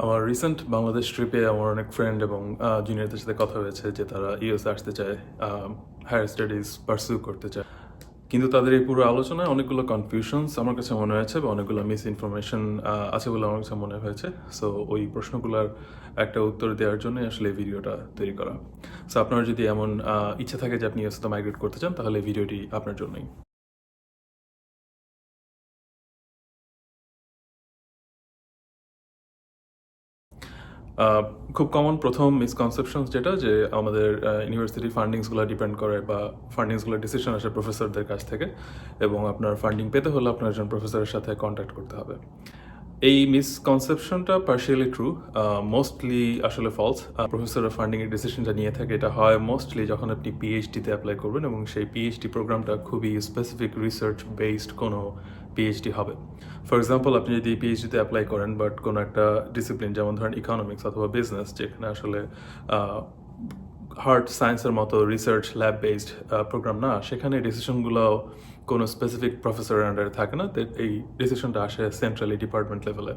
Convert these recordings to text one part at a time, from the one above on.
আমার রিসেন্ট বাংলাদেশ ট্রিপে আমার অনেক ফ্রেন্ড এবং জুনিয়রদের সাথে কথা হয়েছে যে তারা ইউএস আসতে চায়, হায়ার স্টাডিজ পারসিউ করতে চায়। কিন্তু তাদের এই পুরো আলোচনায় অনেকগুলো কনফিউশনস আমার কাছে মনে হয়েছে বা অনেকগুলো মিস ইনফরমেশন আছে বলে আমার কাছে মনে হয়েছে। সো ওই প্রশ্নগুলোর একটা উত্তর দেওয়ার জন্য আসলে এই ভিডিওটা তৈরি করা। সো আপনার যদি এমন ইচ্ছা থাকে যে আপনি ইউএসএতে মাইগ্রেট করতে চান, তাহলে এই ভিডিওটি আপনার জন্যই। খুব কমন প্রথম মিসকনসেপশনস যেটা যে আমাদের ইউনিভার্সিটি ফান্ডিংসগুলো ডিপেন্ড করে বা ফান্ডিংসগুলো ডিসিশন আসে প্রফেসরদের কাছ থেকে, এবং আপনার ফান্ডিং পেতে হলে আপনার একজন প্রফেসরের সাথে কন্ট্যাক্ট করতে হবে। এই মিসকনসেপশনটা পার্শিয়ালি ট্রু, মোস্টলি আসলে ফলস। প্রফেসরের ফান্ডিংয়ের ডিসিশনটা নিয়ে থাকে, এটা হয় মোস্টলি যখন আপনি পিএইচডিতে অ্যাপ্লাই করবেন এবং সেই পিএইচডি প্রোগ্রামটা খুবই স্পেসিফিক রিসার্চ বেসড কোনো পিএইচডি হবে। ফর এক্সাম্পল, আপনি যদি পিএইচডিতে অ্যাপ্লাই করেন বাট কোনো একটা ডিসিপ্লিন যেমন ধরেন ইকোনমিক্স অথবা বিজনেস, যেখানে আসলে হার্ড সায়েন্সের মতো রিসার্চ ল্যাব বেসড প্রোগ্রাম না, সেখানে ডিসিশনগুলো কোনো স্পেসিফিক প্রফেসরের আন্ডারে থাকে না, এই ডিসিশনটা আসে সেন্ট্রালি ডিপার্টমেন্ট লেভেলে।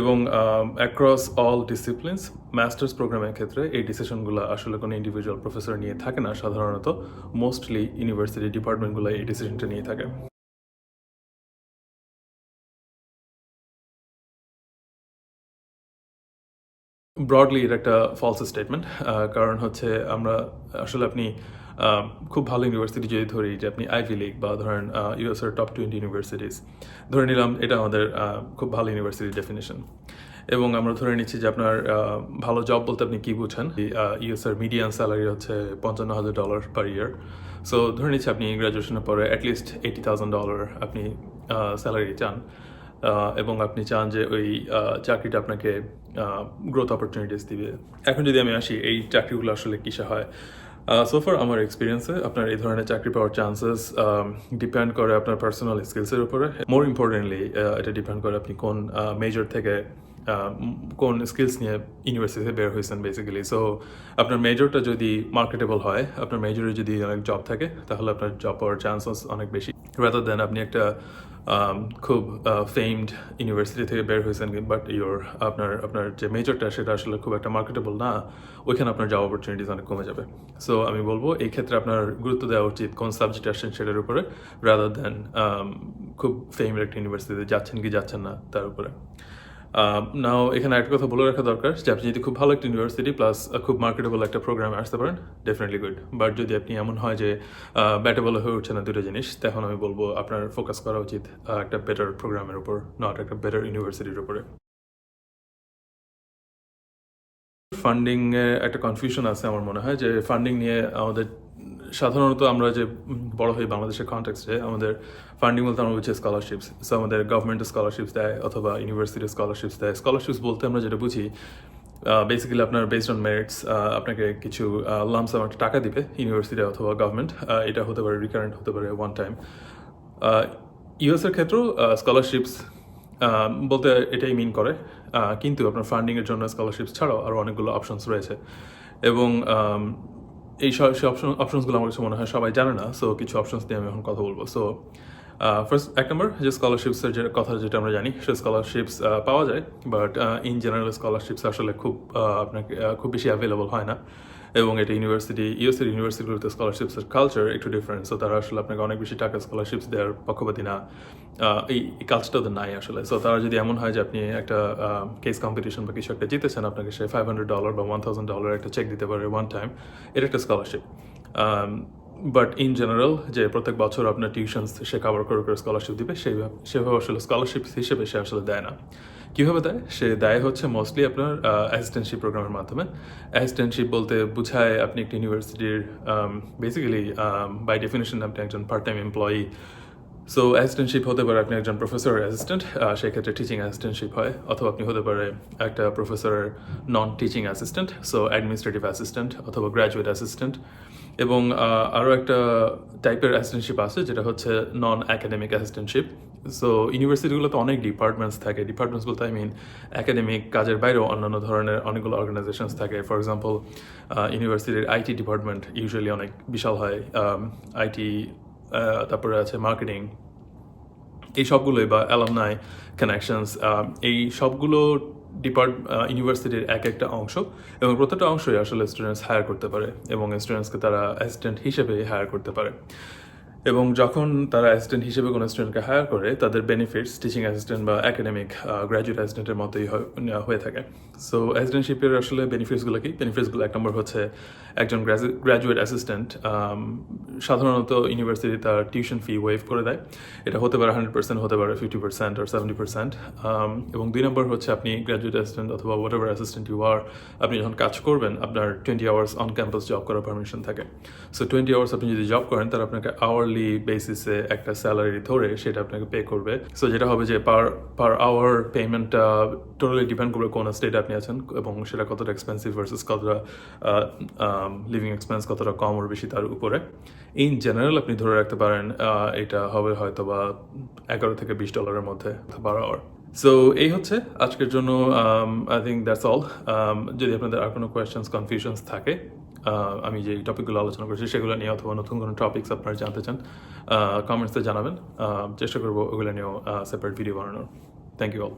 এবং অ্যাক্রস অল ডিসিপ্লিনস মাস্টার্স প্রোগ্রামের ক্ষেত্রে এই ডিসিশনগুলো আসলে কোনো ইন্ডিভিজুয়াল প্রফেসর নিয়ে থাকে না, সাধারণত মোস্টলি ইউনিভার্সিটি ডিপার্টমেন্টগুলো এই ডিসিশনটা নিয়ে থাকে। ব্রডলি এটা একটা ফলস স্টেটমেন্ট। কারণ হচ্ছে আমরা আসলে আপনি খুব ভালো ইউনিভার্সিটি যদি ধরি, যে আপনি আইভি লিগ বা ধরেন ইউএসের টপ 20 ইউনিভার্সিটিস ধরে নিলাম, এটা আমাদের খুব ভালো ইউনিভার্সিটির ডেফিনেশন। এবং আমরা ধরে নিচ্ছি যে আপনার ভালো জব বলতে আপনি কী বুঝেন। ইউএসের মিডিয়ান স্যালারি হচ্ছে $55,000 পার ইয়ার। সো ধরে নিচ্ছি আপনি গ্র্যাজুয়েশনের পরে অ্যাটলিস্ট $80,000 আপনি স্যালারি চান, এবং আপনি চান যে ওই চাকরিটা আপনাকে গ্রোথ অপরচুনিটিস দিবে। এখন যদি আমি আসি এই চাকরিগুলো আসলে কিসে হয়, সোফার আমার এক্সপিরিয়েন্সে আপনার এই ধরনের চাকরি পাওয়ার চান্সেস ডিপেন্ড করে আপনার পার্সোনাল স্কিলসের উপরে। মোর ইম্পর্টেন্টলি এটা ডিপেন্ড করে আপনি কোন মেজর থেকে কোন স্কিলস নিয়ে ইউনিভার্সিটিতে বের হয়েছেন বেসিক্যালি। সো আপনার মেজরটা যদি মার্কেটেবল হয়, আপনার মেজরে যদি অনেক জব থাকে, তাহলে আপনার জব পাওয়ার চান্সেস অনেক বেশি, রাদার দেন আপনি একটা খুব ফেমড ইউনিভার্সিটি থেকে বের হয়েছেন বাট আপনার আপনার যে মেজরটা সেটা আসলে খুব একটা মার্কেটেবল না, ওইখানে আপনার জব অপরচুনিটিস অনেক কমে যাবে। সো আমি বলবো এই ক্ষেত্রে আপনার গুরুত্ব দেওয়া উচিত কোন সাবজেক্ট আসছেন সেটার উপরে, রাদার দেন খুব ফেমড একটা ইউনিভার্সিটিতে যাচ্ছেন কি যাচ্ছেন না তার উপরে। নাও এখানে একটা কথা বলে রাখা দরকার যে আপনি যদি খুব ভালো একটা ইউনিভার্সিটি প্লাস খুব মার্কেটেবল একটা প্রোগ্রামে আসতে পারেন, ডেফিনেটলি গুড। বাট যদি আপনি এমন হয় যে ব্যাটেবল হয়ে উঠছে না দুটো জিনিস, তখন আমি বলবো আপনার ফোকাস করা উচিত একটা বেটার প্রোগ্রামের উপর, নট একটা বেটার ইউনিভার্সিটির উপরে। ফান্ডিং এ একটা কনফিউশন আছে আমার মনে হয়, যে ফান্ডিং নিয়ে আমাদের সাধারণত আমরা যে বড় হই বাংলাদেশের কনটেক্সটে, আমাদের ফান্ডিং বলতে আমরা বুঝি স্কলারশিপস। সো আমাদের গভর্নমেন্ট স্কলারশিপস দেয় অথবা ইউনিভার্সিটি স্কলারশিপস দেয়। স্কলারশিপস বলতে আমরা যেটা বুঝি, বেসিক্যালি আপনার বেসড অন মেরিটস আপনাকে কিছু লামসাম একটা টাকা দিবে ইউনিভার্সিটি অথবা গভর্নমেন্ট। এটা হতে পারে রিকারেন্ট, হতে পারে ওয়ান টাইম। ইউএসের ক্ষেত্রেও স্কলারশিপস বলতে এটাই মিন করে, কিন্তু আপনার ফান্ডিংয়ের জন্য স্কলারশিপস ছাড়াও আরও অনেকগুলো অপশনস রয়েছে। এবং এই অপশনসগুলো আমার কাছে মনে হয় সবাই জানে না। সো কিছু অপশনস নিয়ে আমি এখন কথা বলবো। সো ফার্স্ট, এক নম্বর যে স্কলারশিপসের যে কথা যেটা আমরা জানি, সে স্কলারশিপস পাওয়া যায়, বাট ইন জেনারেল স্কলারশিপস আসলে আপনাকে খুব বেশি অ্যাভেলেবল হয় না। এবং এটা ইউএসের ইউনিভার্সিটিগুলোতে স্কলারশিপসের কালচার একটু ডিফারেন্ট। সো তারা আসলে আপনাকে অনেক বেশি টাকা স্কলারশিপস দেওয়ার পক্ষপাতী না, এই কালচারটা ওদের নাই আসলে। সো তারা যদি এমন হয় যে আপনি একটা কেস কম্পিটিশন বা কিছু একটা জিতেছেন, আপনাকে সে $500 বা $1,000 একটা চেক দিতে পারে ওয়ান টাইম, এটা একটা স্কলারশিপ। বাট ইন জেনারেল যে প্রত্যেক বছর আপনার টিউশনস সে কভার করে স্কলারশিপ দিবে, সেভাবে আসলে স্কলারশিপ হিসেবে সে আসলে দেয় না। কীভাবে দেয়? সে দেয় হচ্ছে মোস্টলি আপনার অ্যাসিস্ট্যান্টশিপ প্রোগ্রামের মাধ্যমে। অ্যাসিস্ট্যান্টশিপ বলতে বুঝায় আপনি একটা ইউনিভার্সিটির বেসিক্যালি বাই ডেফিনেশন আপনি একজন part time employee. So assistantship হতে পারে আপনি একজন প্রফেসরের অ্যাসিস্ট্যান্ট, সেক্ষেত্রে টিচিং অ্যাসিস্ট্যান্টশিপ হয়, অথবা আপনি হতে পারে একটা প্রফেসরের non teaching assistant, so administrative assistant অথবা গ্র্যাজুয়েট অ্যাসিস্ট্যান্ট। এবং আরও একটা টাইপের অ্যাসিস্ট্যান্টশিপ আছে যেটা হচ্ছে নন অ্যাকাডেমিক অ্যাসিস্ট্যান্টশিপ। সো ইউনিভার্সিটিগুলোতে অনেক ডিপার্টমেন্টস থাকে। ডিপার্টমেন্টস বলতে আই মিন অ্যাকাডেমিক কাজের বাইরেও অন্যান্য ধরনের অনেকগুলো অর্গানাইজেশনস থাকে। ফর এক্সাম্পল, ইউনিভার্সিটির আইটি ডিপার্টমেন্ট ইউজুয়ালি অনেক বিশাল হয়। আইটি, তারপরে আছে মার্কেটিং, এই সবগুলোই বা অ্যালামনাই কানেকশনস, এই সবগুলো ইউনিভার্সিটির এক একটা অংশ, এবং প্রত্যেকটা অংশই আসলে স্টুডেন্টস হায়ার করতে পারে এবং স্টুডেন্টসকে তারা অ্যাসিস্ট্যান্ট হিসেবে হায়ার করতে পারে। এবং যখন তারা অ্যাসিস্ট্যান্ট হিসেবে কোনো স্টুডেন্টকে হায়ার করে, তাদের বেনিফিটস টিচিং অ্যাসিস্ট্যান্ট বা একাডেমিক গ্র্যাজুয়েট অ্যাসিস্ট্যান্টের মতোই হয়ে থাকে। সো অ্যাসিস্ট্যান্টশিপের আসলে বেনিফিটসগুলো কি? বেনিফিটসগুলো এক নম্বর হচ্ছে একজন গ্র্যাজুয়েট অ্যাসিস্ট্যান্ট সাধারণত ইউনিভার্সিটি তার টিউশন ফি ওয়েভ করে দেয়। এটা হতে পারে 100%, হতে পারে 50% or 70%। এবং 2 নম্বর হচ্ছে আপনি গ্র্যাজুয়েট অ্যাসিস্ট্যান্ট অথবা whatever assistant you are, আপনি যখন কাজ করবেন আপনার 20 আওয়ার্স অন ক্যাম্পাস জব করার পারমিশন থাকে। সো 20 আওয়ার্স আপনি যদি জব করেন, তারা আপনাকে আওয়ারলি বেসিসে একটা স্যালারি ধরে সেটা আপনাকে পে করবে। সো যেটা হবে যে পার আওয়ার পেমেন্টটা টোটালি ডিপেন্ড করবে কোন স্টেটে আপনি আছেন এবং সেটা কতটা এক্সপেন্সিভ ভার্সেস কতটা লিভিং এক্সপেন্স কতটা কম ওর বেশি তার উপরে। ইন জেনারেল আপনি ধরে রাখতে পারেন এটা হবে হয়তো বা $11 থেকে $20 মধ্যে পার আওয়ার। সো এই হচ্ছে আজকের জন্য। I think that's all. যদি আপনাদের আর কোনো কোয়েশ্চেন্স কনফিউশনস থাকে, আমি যে টপিকগুলো আলোচনা করছি সেগুলো নিয়ে অথবা নতুন কোনো টপিকস আপনারা জানতে চান, কমেন্টসে জানাবেন। চেষ্টা করবো ওগুলো নিয়েও সেপারেট ভিডিও বানানোর। Thank you all.